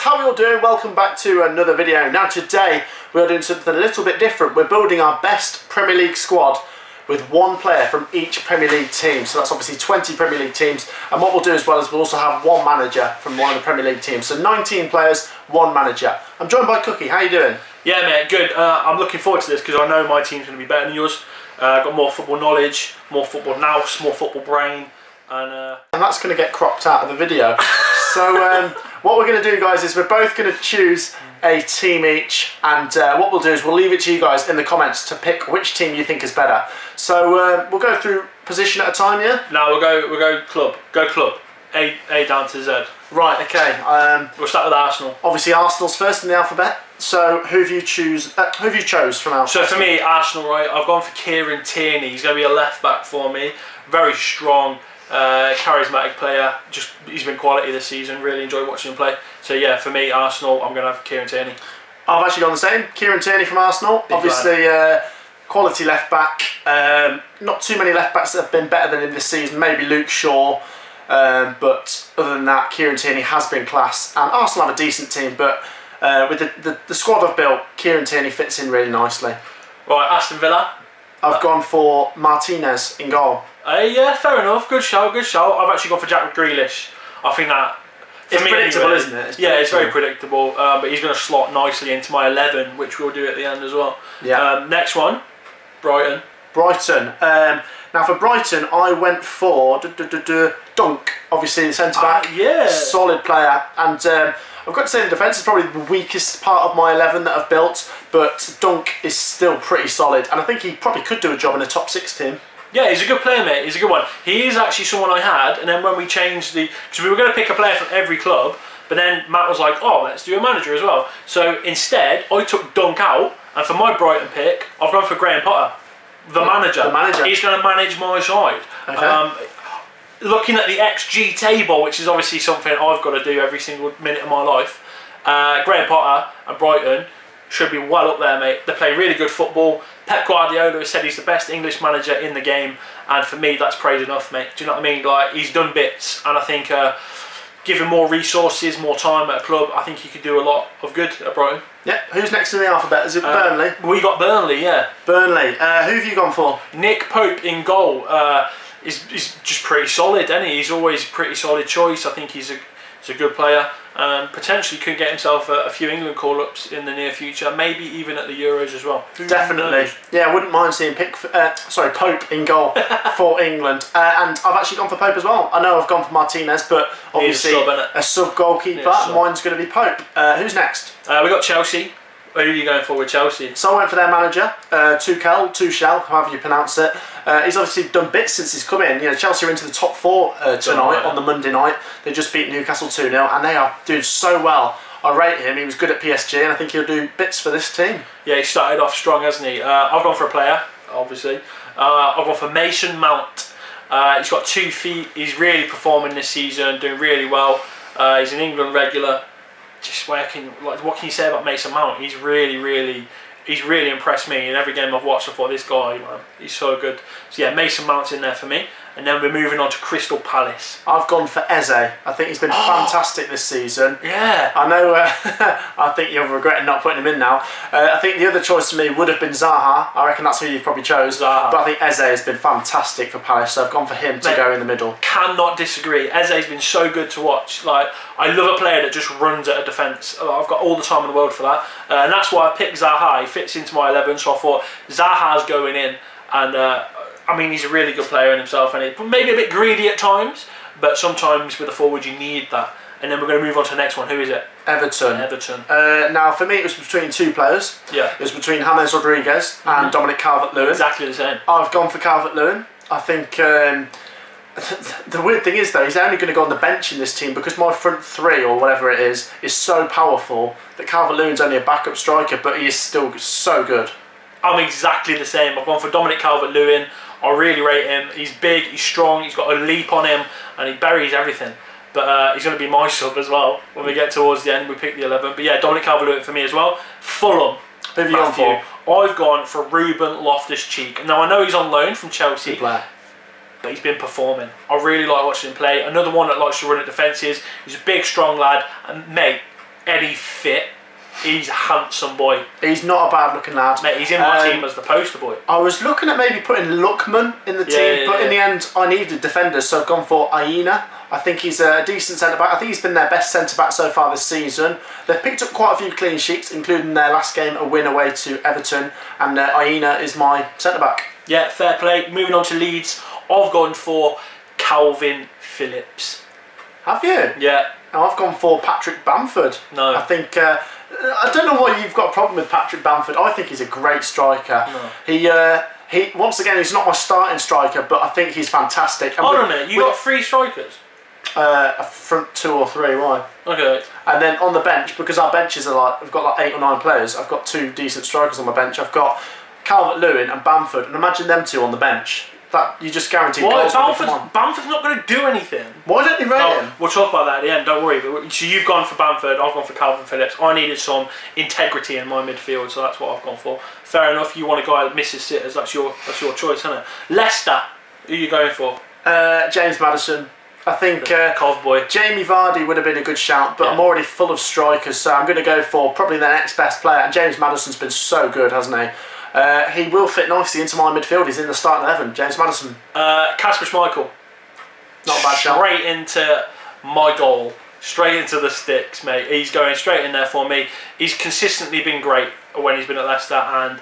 how are you all doing? Welcome back to another video. Now today we're doing something a little bit different. We're building our best Premier League squad with one player from each Premier League team. So that's obviously 20 Premier League teams, and what we'll do as well is we'll also have one manager from one of the Premier League teams. So 19 players, one manager. I'm joined by Cookie. How you doing? Yeah mate, good. I'm looking forward to this because I know my team's going to be better than yours. Got more football knowledge, more football nous, more football brain. And that's going to get cropped out of the video. So what we're going to do, guys, is we're both going to choose a team each, and what we'll do is we'll leave it to you guys in the comments to pick which team you think is better. So we'll go through position at a time, yeah? No, we'll go club. Go club. A down to Z. Right, okay. We'll start with Arsenal. Obviously Arsenal's first in the alphabet. So who have you chose from Arsenal? So for me, Arsenal, right, I've gone for Kieran Tierney. He's going to be a left back for me. Very strong. Charismatic player, he's been quality this season. Really enjoy watching him play. So yeah, for me, Arsenal, I'm going to have Kieran Tierney. I've actually gone the same. Kieran Tierney from Arsenal. Obviously, quality left back. Not too many left backs that have been better than him this season. Maybe Luke Shaw, but other than that, Kieran Tierney has been class. And Arsenal have a decent team, but with the squad I've built, Kieran Tierney fits in really nicely. Right, Aston Villa. I've gone for Martinez in goal. Yeah, fair enough. Good shout, good shout. I've actually gone for Jack Grealish. I think that... It's predictable, isn't it? It's very predictable. But he's going to slot nicely into my 11, which we'll do at the end as well. Yeah. Next one, Brighton. Brighton. Now for Brighton, I went for Dunk, obviously the centre back. Yeah. Solid player, and I've got to say the defence is probably the weakest part of my 11 that I've built, but Dunk is still pretty solid, and I think he probably could do a job in a top 6 team. Yeah, he's a good player, mate. He's a good one. He is actually someone I had, and then when we changed because we were going to pick a player from every club, but then Matt was like, oh, let's do a manager as well. So instead, I took Dunk out, and for my Brighton pick, I've gone for Graham Potter, the manager. The manager. He's going to manage my side. Okay. Looking at the XG table, which is obviously something I've got to do every single minute of my life, Graham Potter and Brighton should be well up there, mate. They play really good football. Pep Guardiola has said he's the best English manager in the game, and for me that's praise enough, mate. Do you know what I mean? Like, he's done bits, and I think give him more resources, more time at a club, I think he could do a lot of good at Brighton. Yeah. Who's next in the alphabet? Is it Burnley? We got Burnley, yeah. Burnley. Who have you gone for? Nick Pope in goal. He's just pretty solid, isn't he? He's always a pretty solid choice. I think he's a good player, and potentially could get himself a few England call-ups in the near future, maybe even at the Euros as well. Definitely. Yeah, I wouldn't mind seeing Pope in goal for England. And I've actually gone for Pope as well. I know I've gone for Martinez, but obviously a sub goalkeeper. Mine's going to be Pope. Who's next? We got Chelsea. Who are you going for with Chelsea? So I went for their manager, Tuchel, however you pronounce it. He's obviously done bits since he's come in. You know, Chelsea are into the top 4 tonight on the Monday night. They just beat Newcastle 2-0, and they are doing so well. I rate him. He was good at PSG, and I think he'll do bits for this team. Yeah, he started off strong, hasn't he? I've gone for a player, obviously. I've gone for Mason Mount. He's got 2 feet. He's really performing this season, doing really well. He's an England regular. Just what can you say about Mason Mount? He's really impressed me in every game I've watched. I thought, this guy, man, he's so good. So yeah, Mason Mount's in there for me. And then we're moving on to Crystal Palace. I've gone for Eze. I think he's been fantastic this season. Yeah. I know, I think you're regretting not putting him in now. I think the other choice to me would have been Zaha. I reckon that's who you've probably chose. Zaha. But I think Eze has been fantastic for Palace, so I've gone for him to go in the middle. Cannot disagree. Eze's been so good to watch. Like, I love a player that just runs at a defence. I've got all the time in the world for that. And that's why I picked Zaha. He fits into my 11, so I thought Zaha's going in. And I mean, he's a really good player in himself, and maybe a bit greedy at times, but sometimes with a forward you need that. And then we're going to move on to the next one. Who is it? Everton. Everton. Now, for me, it was between 2 players. Yeah. It was between James Rodriguez and Dominic Calvert-Lewin. Exactly the same. I've gone for Calvert-Lewin. I think the weird thing is, though, he's only going to go on the bench in this team because my front 3, or whatever it is so powerful that Calvert-Lewin's only a backup striker, but he is still so good. I'm exactly the same. I've gone for Dominic Calvert-Lewin. I really rate him. He's big, he's strong, he's got a leap on him, and he buries everything. But he's going to be my sub as well when we get towards the end. We pick the 11. But yeah, Dominic Calvert-Lewin for me as well. Fulham. Who have you gone for? I've gone for Ruben Loftus-Cheek. Now I know he's on loan from Chelsea. Good player. But he's been performing. I really like watching him play. Another one that likes to run at defences. He's a big, strong lad. And mate, any fit, he's a handsome boy. He's not a bad looking lad. Mate, he's in my team as the poster boy. I was looking at maybe putting Lookman in the team, but in the end I needed defenders, so I've gone for Aina. I think he's a decent centre-back. I think he's been their best centre-back so far this season. They've picked up quite a few clean sheets, including their last game, a win away to Everton, and Aina is my centre-back. Yeah, fair play. Moving on to Leeds, I've gone for Calvin Phillips. Have you? Yeah. And I've gone for Patrick Bamford. No. I think... I don't know why you've got a problem with Patrick Bamford. I think he's a great striker. No. He once again, he's not my starting striker, but I think he's fantastic. And Hold on a minute, you got 3 strikers? A front 2 or 3, why? Okay. And then on the bench, because our benches are like, we've got like 8 or 9 players, I've got 2 decent strikers on my bench. I've got Calvert-Lewin and Bamford, and imagine them 2 on the bench. That you just guarantee goals. Bamford's not going to do anything. Why don't you rate him? We'll talk about that at the end, don't worry. But, so you've gone for Bamford, I've gone for Calvin Phillips. I needed some integrity in my midfield, so that's what I've gone for. Fair enough, you want a guy that misses sitters, that's your choice, isn't it? Leicester, who are you going for? James Maddison. I think Covboy. Jamie Vardy would have been a good shout, but Yeah. I'm already full of strikers, so I'm going to go for probably the next best player. And James Maddison's been so good, hasn't he? He will fit nicely into my midfield. He's in the starting 11. James Maddison. Kasper Schmeichel. Not a bad shout. Straight into my goal. Straight into the sticks, mate. He's going straight in there for me. He's consistently been great when he's been at Leicester, and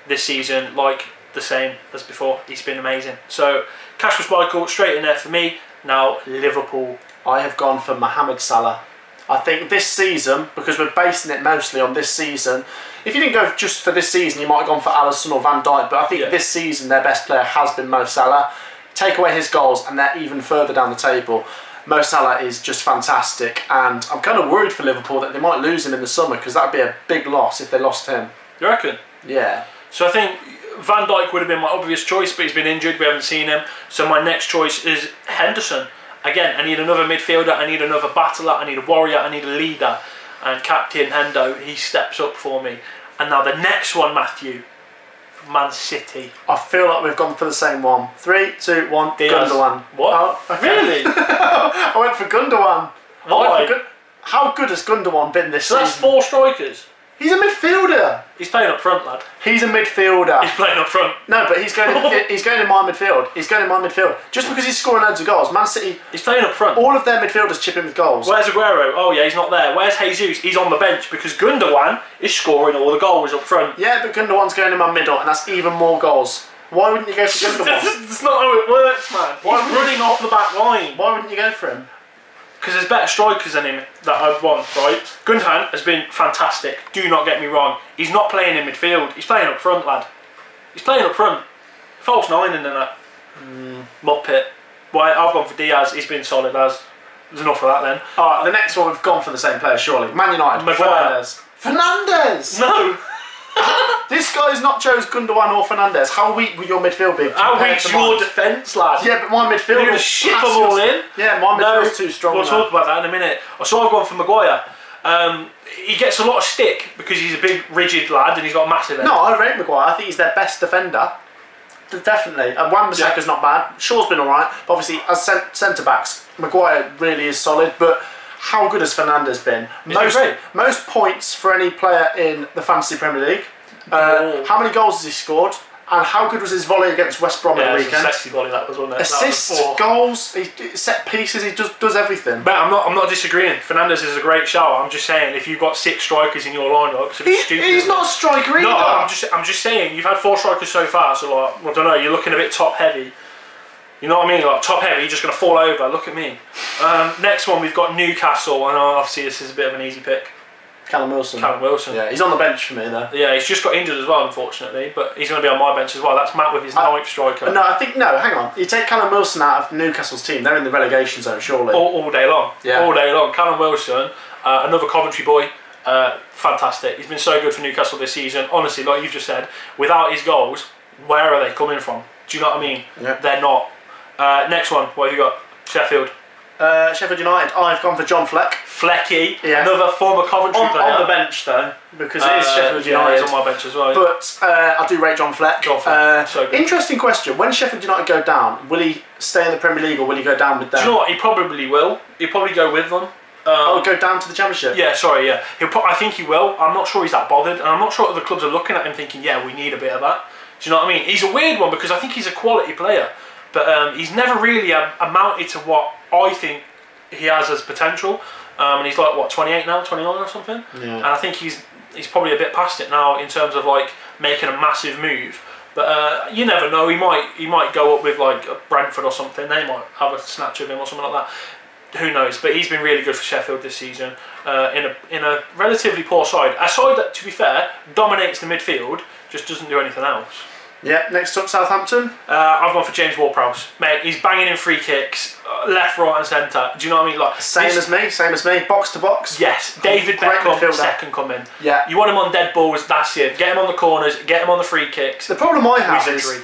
this season, like the same as before, he's been amazing. So, Kasper Schmeichel, straight in there for me. Now, Liverpool. I have gone for Mohamed Salah. I think this season, because we're basing it mostly on this season, if you didn't go just for this season, you might have gone for Alisson or Van Dijk, but I think this season their best player has been Mo Salah. Take away his goals and they're even further down the table. Mo Salah is just fantastic, and I'm kind of worried for Liverpool that they might lose him in the summer, because that would be a big loss if they lost him. You reckon? Yeah. So I think Van Dijk would have been my obvious choice, but he's been injured, we haven't seen him. So my next choice is Henderson. Again, I need another midfielder, I need another battler, I need a warrior, I need a leader. And Captain Hendo, he steps up for me. And now the next one, Matthew, Man City. I feel like we've gone for the same one. 3, 2, 1, Diaz. Gundogan. What? Oh, okay. Really? I went for Gundogan. Why? How good has Gundogan been this So season? that's 4 strikers. He's a midfielder. He's playing up front, lad. He's a midfielder. He's playing up front. No, but he's going in my midfield. He's going in my midfield. Just because he's scoring loads of goals. Man City, He's playing up front. all of their midfielders chip in with goals. Where's Aguero? Oh yeah, he's not there. Where's Jesus? He's on the bench because Gundogan is scoring all the goals up front. Yeah, but Gundogan's going in my middle, and that's even more goals. Why wouldn't you go for Gundogan? That's not how it works, man. He's running off the back line. Why wouldn't you go for him? Because there's better strikers than him that I'd want, right? Gundogan has been fantastic, do not get me wrong. He's not playing in midfield, he's playing up front, lad. He's playing up front. False 9 in that. Muppet. Well, I've gone for Diaz, he's been solid as. There's enough of that then. Alright, the next one we've gone for the same player, surely. Man United. Maguire. Fernandes! No! This guy's not chose Gundogan or Fernandes. How weak would your midfield be? How compared weak's to your mine? defence, lad? Yeah, but my midfield You're going to was ship them passive. all in? Yeah, my midfield's too strong. We'll now. talk about that in a minute. So I've gone for Maguire. He gets a lot of stick because he's a big, rigid lad and he's got a massive head. No, I rate Maguire. I think he's their best defender. Definitely. And Wan-Bissaka's not bad. Shaw's been alright. But obviously, as centre-backs, Maguire really is solid. But how good has Fernandes been? Most points for any player in the Fantasy Premier League. How many goals has he scored? And how good was his volley against West Brom at the weekend? Yeah, sexy volley that was, wasn't it? Assists, goals, set pieces, he does everything. But I'm not disagreeing. Fernandes is a great shout. I'm just saying if you've got 6 strikers in your lineup, it's a bit stupid. He's not a striker either. No, I'm just saying you've had 4 strikers so far. So like, I don't know, you're looking a bit top heavy. You know what I mean? Like top heavy, you're just gonna fall over. Look at me. Next one we've got Newcastle, and obviously this is a bit of an easy pick. Callum Wilson. Yeah, he's on the bench for me though. Yeah, he's just got injured as well, unfortunately, but he's going to be on my bench as well. That's Matt with his 9th striker. No, hang on. You take Callum Wilson out of Newcastle's team, they're in the relegation zone, surely. All day long. Yeah. All day long. Callum Wilson, another Coventry boy, fantastic. He's been so good for Newcastle this season. Honestly, like you've just said, without his goals, where are they coming from? Do you know what I mean? Yeah. They're not. Next one, what have you got? Sheffield. Sheffield United, I've gone for John Fleck. Flecky, another former Coventry player. On the bench though, because it is Sheffield United. Yeah, he's on my bench as well. But I do rate John Fleck. So good. Interesting question. When Sheffield United go down, will he stay in the Premier League or will he go down with them? Do you know what? He probably will. He'll probably go with them. Go down to the Championship. Yeah, sorry, yeah. I think he will. I'm not sure he's that bothered, and I'm not sure other clubs are looking at him thinking, yeah, we need a bit of that. Do you know what I mean? He's a weird one because I think he's a quality player, but he's never really amounted to what I think he has as potential. And he's like, what, 28 now, 29 or something? Yeah. And I think he's probably a bit past it now in terms of like making a massive move. But you never know. He might go up with like Brentford or something. They might have a snatch of him or something like that. Who knows? But he's been really good for Sheffield this season in a relatively poor side. A side that, to be fair, dominates the midfield, just doesn't do anything else. Yeah, next up, Southampton. I've gone for James Ward-Prowse. Mate, he's banging in free kicks, left, right and centre. Do you know what I mean? Like Same as me, box to box. Yes, David Beckham, second coming. Yeah. You want him on dead balls, that's it. Get him on the corners, get him on the free kicks. The problem I have is,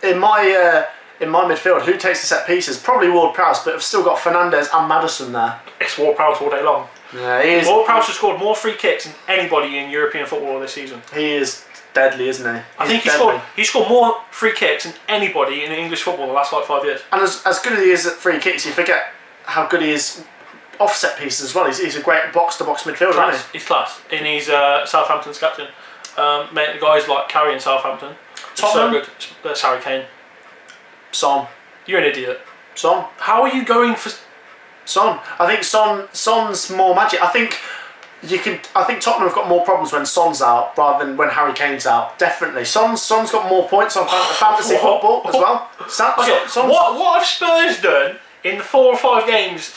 in my midfield, who takes the set pieces? Probably Ward-Prowse, but I've still got Fernandes and Maddison there. It's Ward-Prowse all day long. Yeah, he is. Ward-Prowse has scored more free kicks than anybody in European football this season. He is deadly, isn't he? I think he scored more free kicks than anybody in English football the last like 5 years. And as good as he is at free kicks, you forget how good he is off set pieces as well. He's a great box to box midfielder, isn't he? He's class, and he's Southampton's captain. Mate, the guy's like carrying Southampton. Tottenham? So good. That's Harry Kane. Son. You're an idiot. Son. How are you going for Son? I think Son's more magic. I think Tottenham have got more problems when Son's out rather than when Harry Kane's out. Definitely. Son's got more points on fantasy football as well. Okay, what have Spurs done in the 4 or 5 games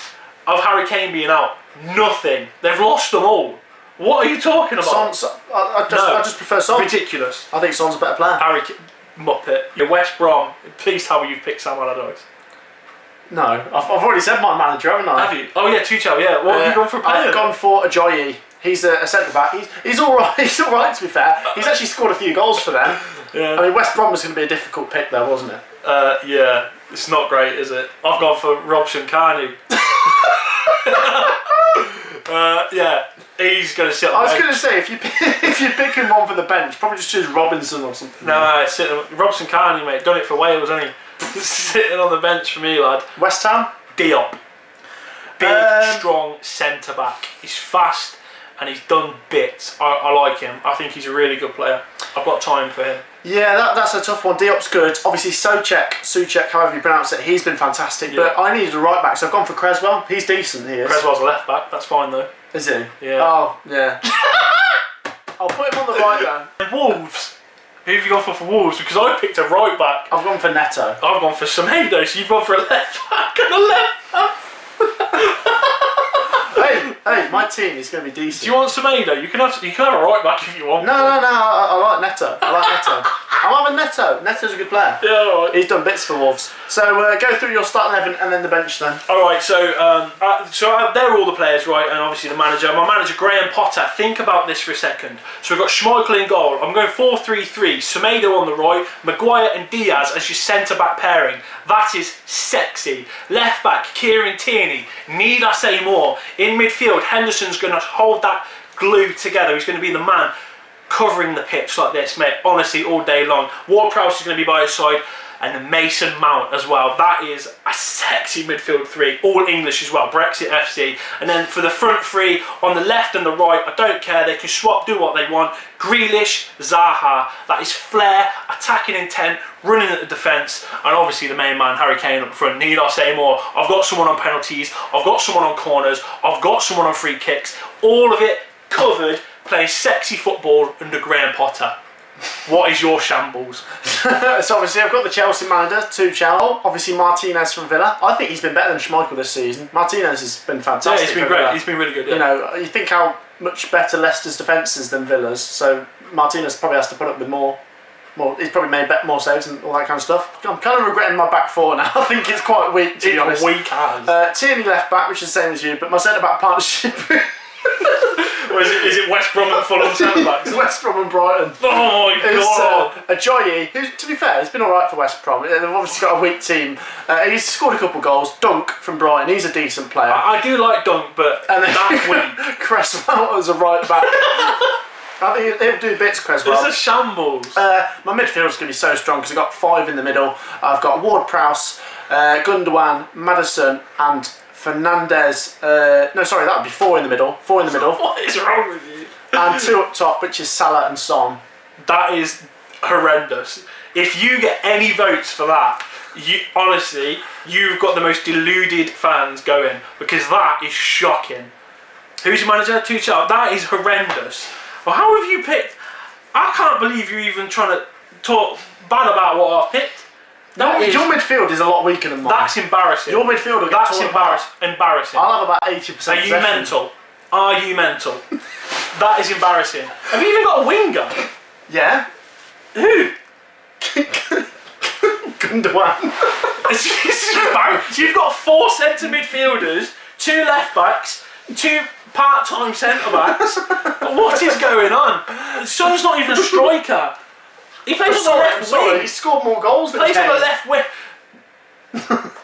of Harry Kane being out? Nothing. They've lost them all. What are you talking about? I just prefer Son. Ridiculous. I think Son's a better player. Harry Muppet. You're West Brom. Please tell me you've picked Sam Allardyce. No, I've already said my manager, haven't I? Have you? Oh yeah, Tuchel. Yeah. What have you gone for? I've gone for Ajayi. He's a centre back. He's all right. He's all right, to be fair. He's actually scored a few goals for them. Yeah. I mean, West Brom was going to be a difficult pick, though, wasn't it? Yeah. It's not great, is it? I've gone for Robson Carney. Yeah. He's going to sit on the bench. I was going to say, if you're picking one for the bench, probably just choose Robinson or something. No, Robson Carney, mate. Done it for Wales, hasn't he? Sitting on the bench for me, lad. West Ham? Diop. Big, strong centre back. He's fast and he's done bits. I like him. I think he's a really good player. I've got time for him. Yeah, that's a tough one. Diop's good. Obviously, Souček, however you pronounce it, he's been fantastic. Yeah. But I needed a right back, so I've gone for Creswell. He's decent, he is. Creswell's a left back. That's fine, though. Is he? Yeah. Oh, yeah. I'll put him on the right then. Wolves. Who have you gone for Wolves? Because I picked a right back. I've gone for Neto. I've gone for Semedo, so you've gone for a left back and a left back. Hey, my team is going to be decent. Do you want Semedo? You can have a right back if you want. No, I like Neto. I'm having Neto. Neto's a good player. Yeah, alright. He's done bits for Wolves. So go through your start 11 and then the bench then. Alright, so they're all the players, right, and obviously the manager. My manager, Graham Potter. Think about this for a second. So we've got Schmeichel in goal. I'm going 4-3-3. Semedo on the right, Maguire and Diaz as your centre-back pairing. That is sexy. Left back, Kieran Tierney. Need I say more? In midfield, Henderson's going to hold that glue together. He's going to be the man covering the pitch like this, mate. Honestly, all day long. Ward-Prowse is going to be by his side. And then Mason Mount as well. That is a sexy midfield three. All English as well. Brexit FC. And then for the front three, on the left and the right, I don't care. They can swap, do what they want. Grealish, Zaha. That is flair, attacking intent, running at the defence. And obviously the main man, Harry Kane up front. Need I say more? I've got someone on penalties. I've got someone on corners. I've got someone on free kicks. All of it covered, playing sexy football under Graham Potter. What is your shambles? So obviously I've got the Chelsea manager, Tuchel. Obviously Martinez from Villa. I think he's been better than Schmeichel this season. Martinez has been fantastic. Yeah, he's been great. He's been really good. Yeah. You know, you think how much better Leicester's defence is than Villa's. So Martinez probably has to put up with more. He's probably made more saves and all that kind of stuff. I'm kind of regretting my back four now. I think it's quite weak, to be honest. Weak as. Tierney left back, which is the same as you, but my centre back partnership. Or is it West Brom and Fulham centre backs? West Brom and Brighton. Oh my god! Ajayi, who, to be fair, has been alright for West Brom. They've obviously got a weak team. He's scored a couple of goals. Dunk from Brighton, he's a decent player. I do like Dunk, but that weak. Cresswell as a right back. I think he'll do bits, Cresswell. It's a shambles. My midfield's going to be so strong because I've got 5 in the middle. I've got Ward-Prowse, Gundogan, Maddison and Fernandes. No, sorry, that would be 4 in the middle. 4 in the middle. What is wrong with you? And 2 up top, which is Salah and Son. That is horrendous. If you get any votes for that, honestly, you've got the most deluded fans going, because that is shocking. Who's your manager? Tuchel. That is horrendous. Well, how have you picked? I can't believe you're even trying to talk bad about what I've picked. Your midfield is a lot weaker than mine. That's embarrassing. Your midfield will get That's torn apart. embarrassing. I'll have about 80% Are possession. you mental? Are you mental? That is embarrassing. Have you even got a winger? Yeah. Who? Gundogan. This is embarrassing. You've got 4 centre midfielders, 2 left backs, 2 part-time centre backs. What is going on? Son's not even a striker. He plays on the left wing. He scored more goals than Plays on Kane. the left wing.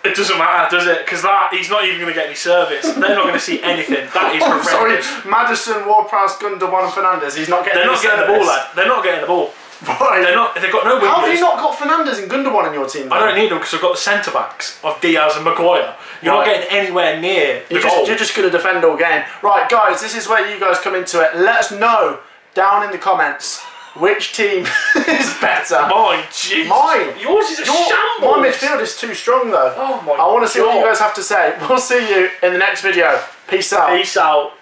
It doesn't matter, does it? Because he's not even going to get any service. They're not going to see anything. That is horrendous. Sorry, Maddison, Ward-Prowse, Gundogan and Fernandes. He's not getting They're any not getting the ball, lad. They're not getting the ball. Right. They've got no wingers. How have you not got Fernandes and Gundogan in your team? I don't need them because I've got the centre backs of Diaz and Maguire. You're not getting anywhere near the goal. You're just going to defend all game. Right, guys, this is where you guys come into it. Let us know down in the comments which team is better. Mine, jeez. Mine. Yours is a shambles. My midfield is too strong, though. Oh my I want to see what God. you guys have to say. We'll see you in the next video. Peace out. Peace out.